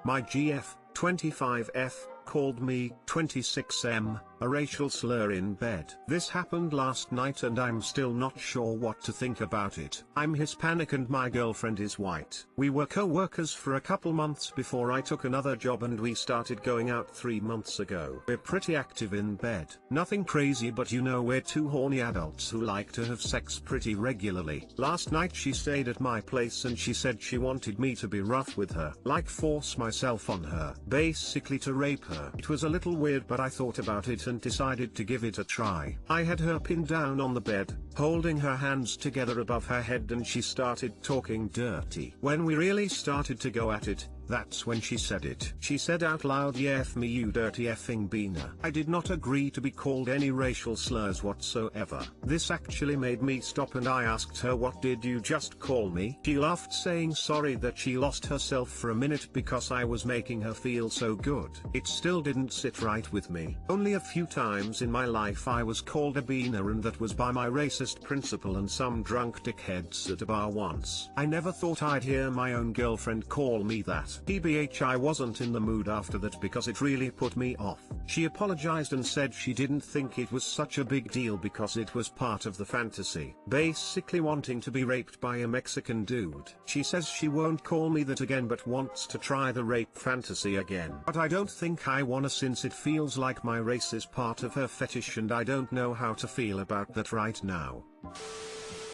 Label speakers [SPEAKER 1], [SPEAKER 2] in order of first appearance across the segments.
[SPEAKER 1] My GF, 25F, called me 26M, a racial slur in bed. This happened last night and I'm still not sure what to think about it. I'm Hispanic and my girlfriend is white. We were co-workers for a couple months before I took another job and we started going out 3 months ago. We're pretty active in bed. Nothing crazy, but you know, we're two horny adults who like to have sex pretty regularly. Last night she stayed at my place and she said she wanted me to be rough with her, like force myself on her, basically to rape her. It was a little weird, but I thought about it and decided to give it a try. I had her pinned down on the bed, holding her hands together above her head, and she started talking dirty. When we really started to go at it, that's when she said it. She said out loud, "Yeah, F me you dirty effing beaner." I did not agree to be called any racial slurs whatsoever. This actually made me stop and I asked her, "What did you just call me?" She laughed, saying sorry that she lost herself for a minute because I was making her feel so good. It still didn't sit right with me. Only a few times in my life I was called a beaner, and that was by my racist principal and some drunk dickheads at a bar once. I never thought I'd hear my own girlfriend call me that. TBH, I wasn't in the mood after that because it really put me off. She apologized and said she didn't think it was such a big deal because it was part of the fantasy. Basically wanting to be raped by a Mexican dude. She says she won't call me that again but wants to try the rape fantasy again. But I don't think I wanna, since it feels like my race is part of her fetish and I don't know how to feel about that right now.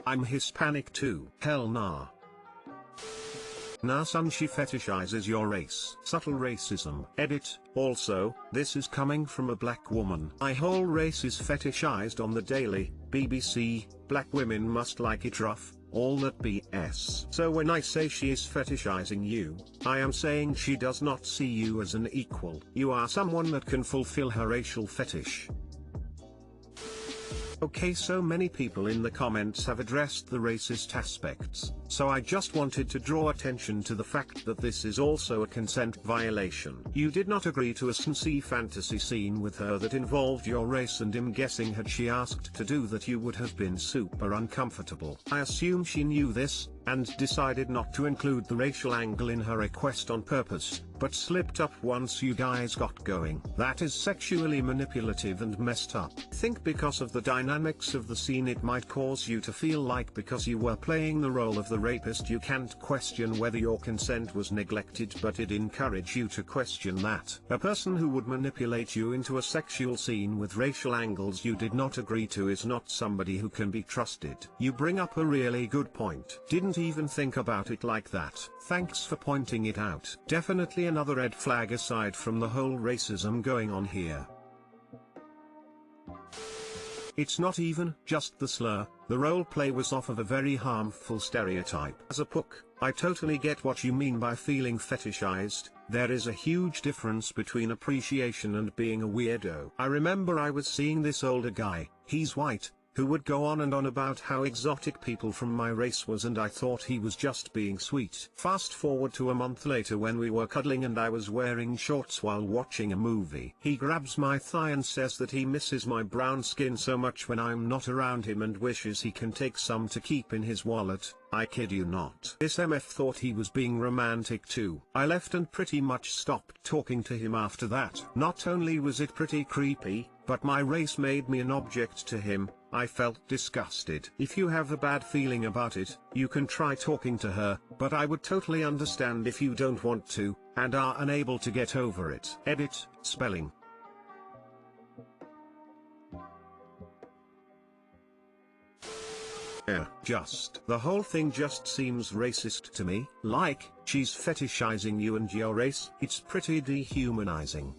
[SPEAKER 1] I'm Hispanic too. Hell nah. Nah son, she fetishizes your race. Subtle racism. Edit. Also, this is coming from a black woman. My whole race is fetishized on the daily. BBC, black women must like it rough. All that BS. So when I say she is fetishizing you, I am saying she does not see you as an equal. You are someone that can fulfill her racial fetish. Okay, so many people in the comments have addressed the racist aspects, so I just wanted to draw attention to the fact that this is also a consent violation. You did not agree to a sincere fantasy scene with her that involved your race, and I'm guessing had she asked to do that you would have been super uncomfortable. I assume she knew this, and decided not to include the racial angle in her request on purpose, but slipped up once you guys got going. That is sexually manipulative and messed up. Think because of the dynamics of the scene it might cause you to feel like because you were playing the role of the rapist you can't question whether your consent was neglected, but it encourage you to question that. A person who would manipulate you into a sexual scene with racial angles you did not agree to is not somebody who can be trusted. You bring up a really good point. Didn't even think about it like that. Thanks for pointing it out. Definitely another red flag aside from the whole racism going on here. It's not even just the slur, the roleplay was off of a very harmful stereotype. As a puck, I totally get what you mean by feeling fetishized. There is a huge difference between appreciation and being a weirdo. I remember I was seeing this older guy, he's white, who would go on and on about how exotic people from my race was, and I thought he was just being sweet. Fast forward to a month later when we were cuddling and I was wearing shorts while watching a movie. He grabs my thigh and says that he misses my brown skin so much when I'm not around him and wishes he can take some to keep in his wallet. I kid you not. This MF thought he was being romantic too. I left and pretty much stopped talking to him after that. Not only was it pretty creepy, but my race made me an object to him. I felt disgusted. If you have a bad feeling about it, you can try talking to her, but I would totally understand if you don't want to, and are unable to get over it. Edit, spelling. Yeah, the whole thing just seems racist to me. Like, she's fetishizing you and your race. It's pretty dehumanizing.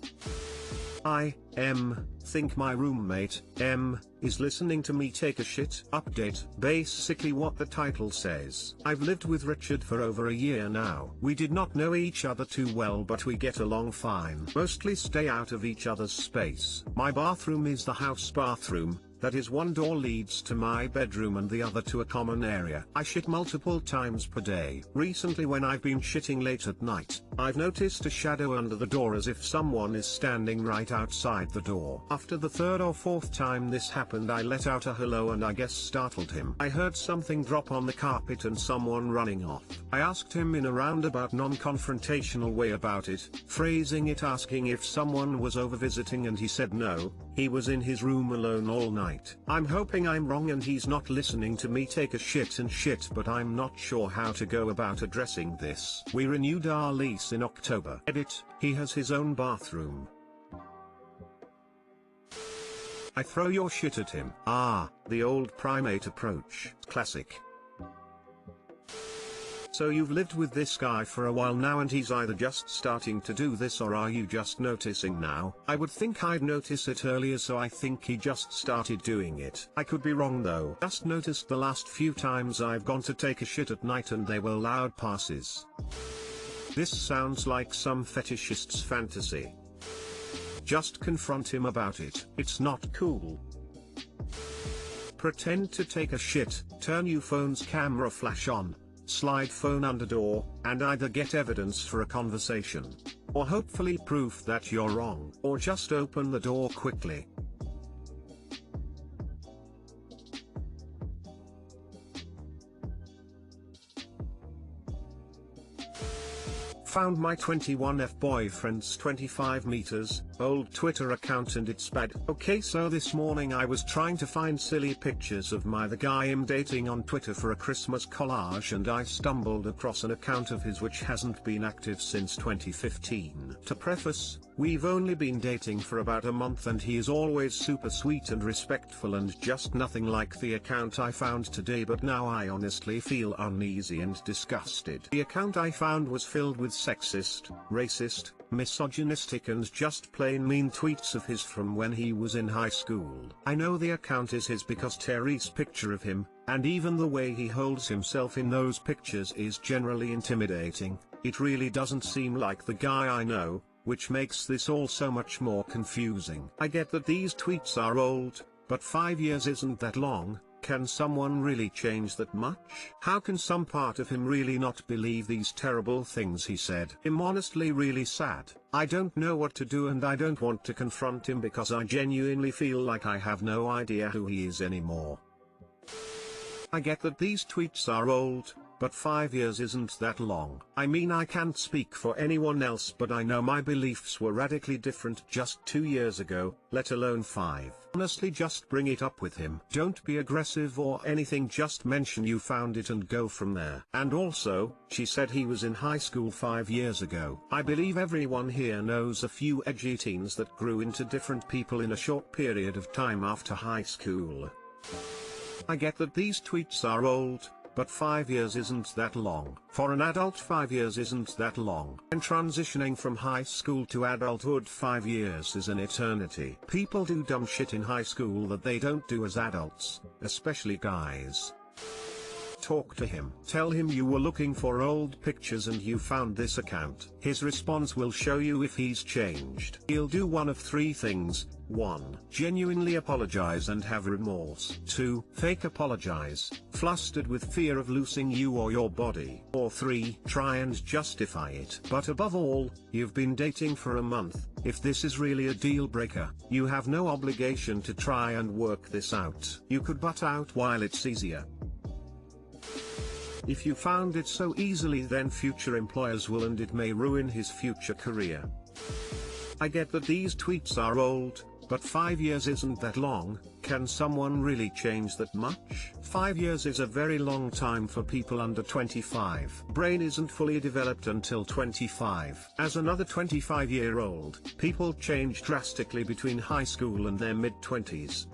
[SPEAKER 1] Think my roommate, M, is listening to me take a shit. Update. Basically what the title says. I've lived with Richard for over a year now. We did not know each other too well, but we get along fine. Mostly stay out of each other's space. My bathroom is the house bathroom. That is, one door leads to my bedroom and the other to a common area. I shit multiple times per day. Recently when I've been shitting late at night, I've noticed a shadow under the door as if someone is standing right outside the door. After the third or fourth time this happened, I let out a hello and I guess startled him. I heard something drop on the carpet and someone running off. I asked him in a roundabout non-confrontational way about it, phrasing it asking if someone was over visiting, and he said no, he was in his room alone all night. I'm hoping I'm wrong and he's not listening to me take a shit and shit, but I'm not sure how to go about addressing this. We renewed our lease in October. Edit, he has his own bathroom. I throw your shit at him. Ah, the old primate approach. Classic. So you've lived with this guy for a while now and he's either just starting to do this or are you just noticing now? I would think I'd notice it earlier, so I think he just started doing it. I could be wrong though. Just noticed the last few times I've gone to take a shit at night and they were loud passes. This sounds like some fetishist's fantasy. Just confront him about it. It's not cool. Pretend to take a shit, turn your phone's camera flash on, slide phone under door, and either get evidence for a conversation, or hopefully proof that you're wrong, or just open the door quickly. Found my 21F boyfriend's 25 meters old Twitter account and it's bad. Okay, so this morning I was trying to find silly pictures of the guy I'm dating on Twitter for a Christmas collage, and I stumbled across an account of his which hasn't been active since 2015. To preface, we've only been dating for about a month and he is always super sweet and respectful and just nothing like the account I found today, but now I honestly feel uneasy and disgusted. The account I found was filled with sexist, racist, misogynistic and just plain mean tweets of his from when he was in high school. I know the account is his because Terry's picture of him, and even the way he holds himself in those pictures is generally intimidating. It really doesn't seem like the guy I know, which makes this all so much more confusing. I get that these tweets are old, but 5 years isn't that long. Can someone really change that much? How can some part of him really not believe these terrible things he said? I'm honestly really sad. I don't know what to do and I don't want to confront him because I genuinely feel like I have no idea who he is anymore. I get that these tweets are old, but 5 years isn't that long. I mean, I can't speak for anyone else, but I know my beliefs were radically different just 2 years ago, let alone 5. Honestly, just bring it up with him. Don't be aggressive or anything, just mention you found it and go from there. And also, she said he was in high school 5 years ago. I believe everyone here knows a few edgy teens that grew into different people in a short period of time after high school. I get that these tweets are old, but 5 years isn't that long. For an adult, 5 years isn't that long. And transitioning from high school to adulthood, 5 years is an eternity. People do dumb shit in high school that they don't do as adults, especially guys. Talk to him. Tell him you were looking for old pictures and you found this account. His response will show you if he's changed. He'll do one of 3 things. 1. Genuinely apologize and have remorse. 2. Fake apologize, flustered with fear of losing you or your body. Or 3. Try and justify it. But above all, you've been dating for a month. If this is really a deal breaker, you have no obligation to try and work this out. You could butt out while it's easier. If you found it so easily, then future employers will, and it may ruin his future career. I get that these tweets are old, but 5 years isn't that long. Can someone really change that much? 5 years is a very long time for people under 25. Brain isn't fully developed until 25. As another 25-year-old, people change drastically between high school and their mid-20s.